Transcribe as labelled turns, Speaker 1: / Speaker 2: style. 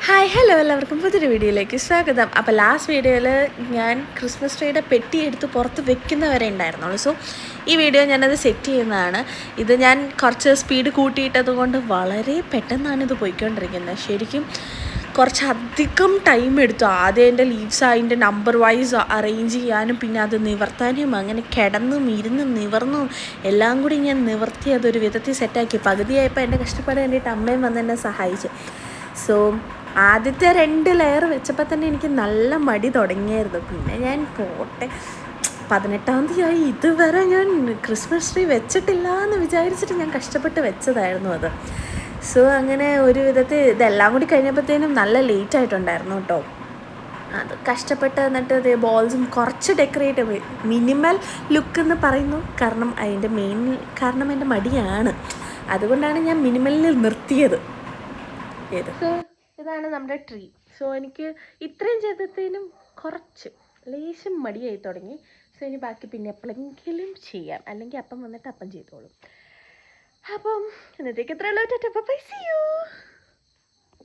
Speaker 1: Hi hello എല്ലാവർക്കും പുതിയൊരു വീഡിയോയിലേക്ക് സ്വാഗതം. അപ്പോൾ ലാസ്റ്റ് വീഡിയോയിൽ ഞാൻ ക്രിസ്മസ് ട്രീയുടെ പെട്ടി എടുത്ത് പുറത്ത് വെക്കുന്നവരെ ഉണ്ടായിരുന്നുള്ളൂ. സോ ഈ വീഡിയോ ഞാനത് സെറ്റ് ചെയ്യുന്നതാണ്. ഇത് ഞാൻ കുറച്ച് സ്പീഡ് കൂട്ടിയിട്ടത് കൊണ്ട് വളരെ പെട്ടെന്നാണ് ഇത് പോയിക്കൊണ്ടിരിക്കുന്നത്. ശരിക്കും കുറച്ചധികം ടൈം എടുത്തു. ആദ്യം എൻ്റെ ലീവ്സ് അതിൻ്റെ നമ്പർ വൈസ് അറേഞ്ച് ചെയ്യാനും പിന്നെ അത് നിവർത്താനും അങ്ങനെ കിടന്നും ഇരുന്നും നിവർന്നും എല്ലാം കൂടി ഞാൻ നിവർത്തി അതൊരു വിധത്തിൽ സെറ്റാക്കി. പകുതിയായപ്പോൾ എൻ്റെ കഷ്ടപ്പാട് കണ്ടിട്ട് അമ്മയും വന്ന് എന്നെ സഹായിച്ചു. സോ ആദ്യത്തെ 2 ലെയർ വെച്ചപ്പോൾ തന്നെ എനിക്ക് നല്ല മടി തുടങ്ങിയായിരുന്നു. പിന്നെ ഞാൻ പോട്ടെ, 18-ാം തീയതി ഇതുവരെ ഞാൻ ക്രിസ്മസ് ട്രീ വെച്ചിട്ടില്ല എന്ന് വിചാരിച്ചിട്ട് ഞാൻ കഷ്ടപ്പെട്ട് വെച്ചതായിരുന്നു അത്. സോ അങ്ങനെ ഒരു വിധത്തിൽ ഇതെല്ലാം കൂടി കഴിഞ്ഞപ്പോഴത്തേനും നല്ല ലേറ്റ് ആയിട്ടുണ്ടായിരുന്നു കേട്ടോ. അത് കഷ്ടപ്പെട്ട് എന്നിട്ട് ഇത് ബോൾസും കുറച്ച് ഡെക്കറേറ്റ് മിനിമൽ ലുക്ക് എന്ന് പറയുന്നു. കാരണം അതിൻ്റെ മെയിൻ കാരണം എൻ്റെ മടിയാണ്. അതുകൊണ്ടാണ് ഞാൻ മിനിമലിൽ നിർത്തിയത്. സോ ഇതാണ് നമ്മുടെ ട്രീ. സോ എനിക്ക് ഇത്രയും ചെയ്തതിനും കുറച്ച് ലേശം മടിയായി തുടങ്ങി. സോ ഇനി ബാക്കി പിന്നെ എപ്പോഴെങ്കിലും ചെയ്യാം, അല്ലെങ്കിൽ അപ്പം വന്നിട്ട് അപ്പം ചെയ്തോളും. അപ്പം ഇന്നത്തേക്ക് എത്ര ഉള്ളൂ. Bye, see U.